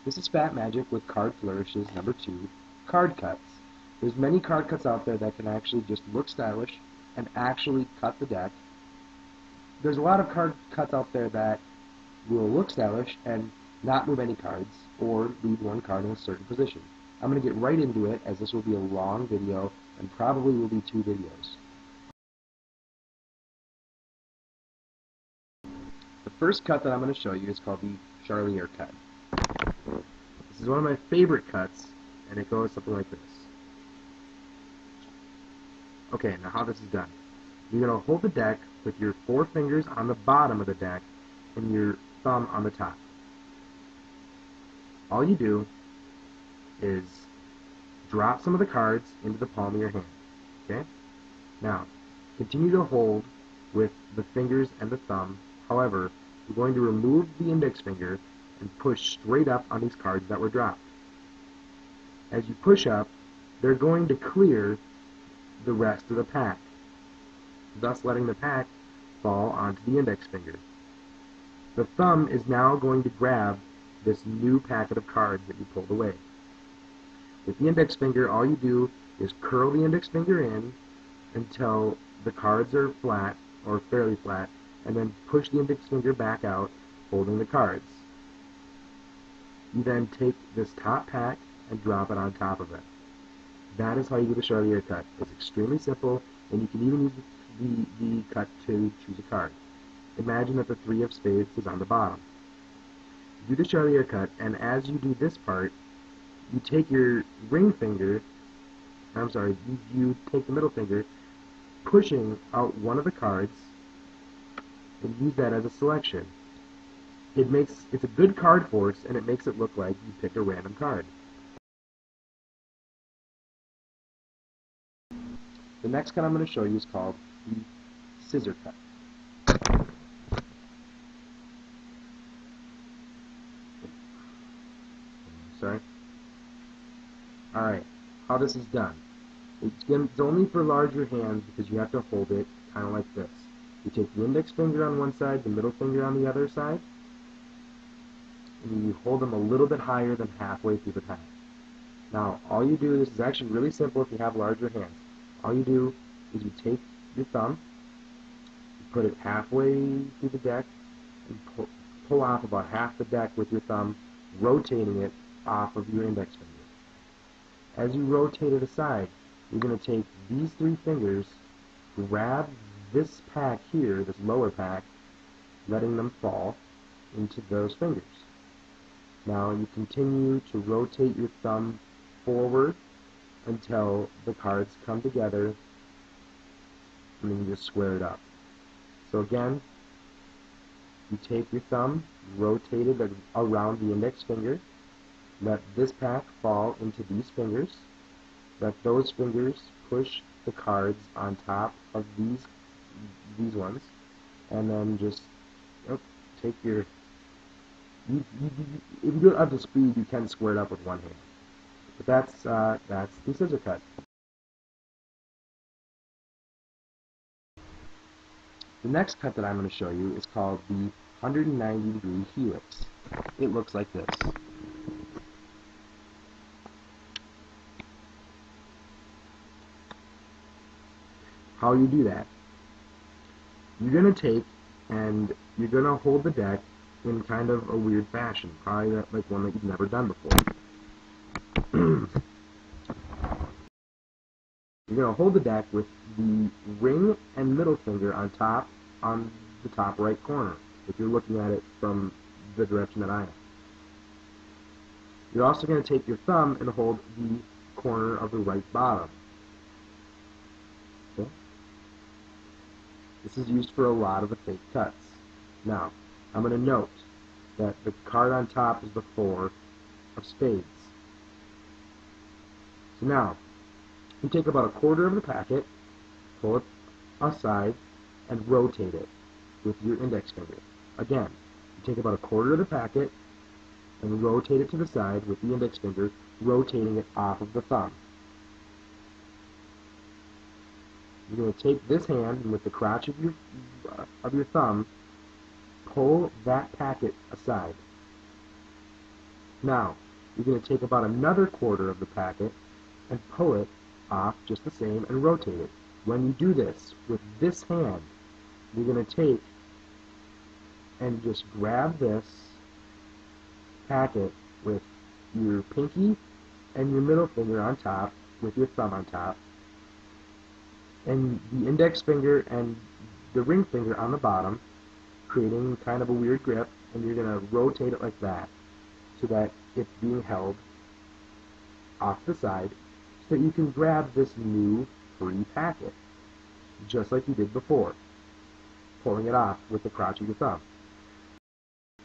This is Fat Magic with Card Flourishes number 2, Card Cuts. There's many card cuts out there that can actually just look stylish and actually cut the deck. There's a lot of card cuts out there that will look stylish and not move any cards or leave one card in a certain position. I'm going to get right into it, as this will be a long video and probably will be 2 videos. The first cut that I'm going to show you is called the Scizzor Cut. This is one of my favorite cuts, and it goes something like this. Okay, now how this is done. You're going to hold the deck with your 4 fingers on the bottom of the deck and your thumb on the top. All you do is drop some of the cards into the palm of your hand. Okay? Now, continue to hold with the fingers and the thumb. However, you're going to remove the index finger and push straight up on these cards that were dropped. As you push up, they're going to clear the rest of the pack, thus letting the pack fall onto the index finger. The thumb is now going to grab this new packet of cards that you pulled away. With the index finger, all you do is curl the index finger in until the cards are flat, or fairly flat, and then push the index finger back out, holding the cards. You then take this top pack and drop it on top of it. That is how you do the Scizzor Cut. It's extremely simple, and you can even use the cut to choose a card. Imagine that the 3 of spades is on the bottom. You do the Scizzor Cut, and as you do this part, you take your ring finger, you take the middle finger, pushing out one of the cards, and use that as a selection. It's a good card force, and it makes it look like you picked a random card. The next cut I'm going to show you is called the Scizzor Cut. Sorry. Alright, how this is done. It's only for larger hands because you have to hold it kind of like this. You take the index finger on one side, the middle finger on the other side, and you hold them a little bit higher than halfway through the pack. Now, all you do, this is actually really simple if you have larger hands. All you do is you take your thumb, you put it halfway through the deck, and pull off about half the deck with your thumb, rotating it off of your index finger. As you rotate it aside, you're going to take these 3 fingers, grab this pack here, this lower pack, letting them fall into those fingers. Now you continue to rotate your thumb forward until the cards come together, and then you just square it up. So again, you take your thumb, rotate it around the index finger, let this pack fall into these fingers, let those fingers push the cards on top of these ones, and then just take your... if you do it up to speed, you can square it up with one hand. But that's the Scizzor Cut. The next cut that I'm going to show you is called the 190-degree helix. It looks like this. How you do that? You're going to take and you're going to hold the deck in kind of a weird fashion, probably like one that you've never done before. You're going to hold the deck with the ring and middle finger on the top right corner, if you're looking at it from the direction that I am. You're also going to take your thumb and hold the corner of the right bottom. Okay? This is used for a lot of the fake cuts. Now, I'm going to note that the card on top is the 4 of spades. So now, you take about a quarter of the packet, pull it aside, and rotate it with your index finger. Again, you take about a quarter of the packet and rotate it to the side with the index finger, rotating it off of the thumb. You're going to take this hand and with the crotch of your thumb, pull that packet aside. Now, you're going to take about another quarter of the packet and pull it off just the same and rotate it. When you do this with this hand, you're going to take and just grab this packet with your pinky and your middle finger on top with your thumb on top, and the index finger and the ring finger on the bottom, creating kind of a weird grip, and you're going to rotate it like that so that it's being held off the side so that you can grab this new free packet, just like you did before, pulling it off with the crotch of your thumb.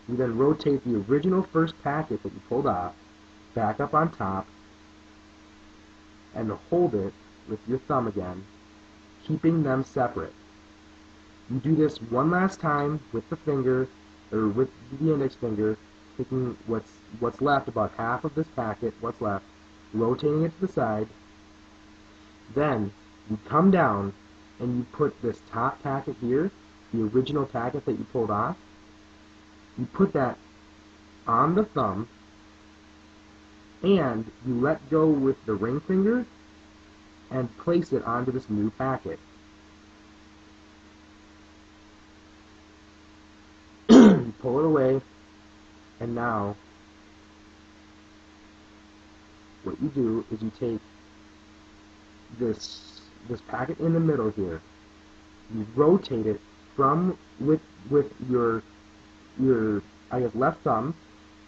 You then rotate the original first packet that you pulled off back up on top and hold it with your thumb again, keeping them separate. You do this one last time with the finger, or with the index finger, taking what's left, about half of this packet, what's left, rotating it to the side. Then you come down and you put this top packet here, the original packet that you pulled off, you put that on the thumb, and you let go with the ring finger and place it onto this new packet. You pull it away, and now what you do is you take this packet in the middle here, you rotate it from with your I guess left thumb,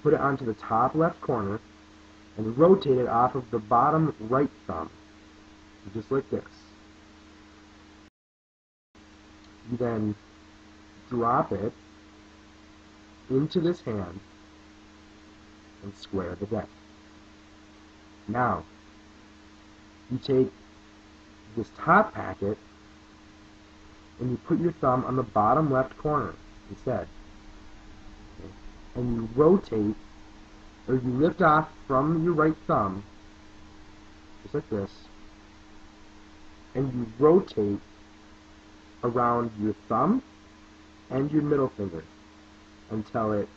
put it onto the top left corner, and rotate it off of the bottom right thumb, just like this. You then drop it into this hand and square the deck. Now, you take this top packet and you put your thumb on the bottom left corner instead. Okay? And you rotate, or you lift off from your right thumb, just like this, and you rotate around your thumb and your middle finger until it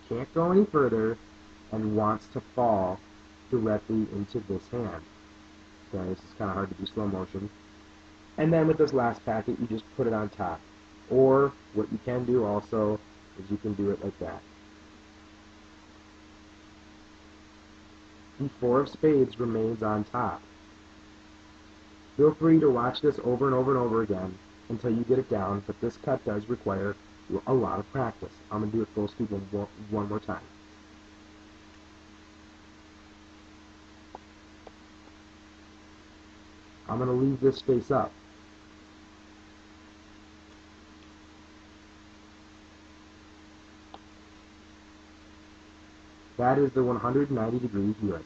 can't go any further and wants to fall directly into this hand. Okay, this is kind of hard to do slow motion. And then with this last packet, you just put it on top. Or what you can do also is you can do it like that. The four of spades remains on top. Feel free to watch this over and over and over again until you get it down, but this cut does require a lot of practice. I'm going to do it full speed one more time. I'm going to leave this face up. That is the 190-degree helix.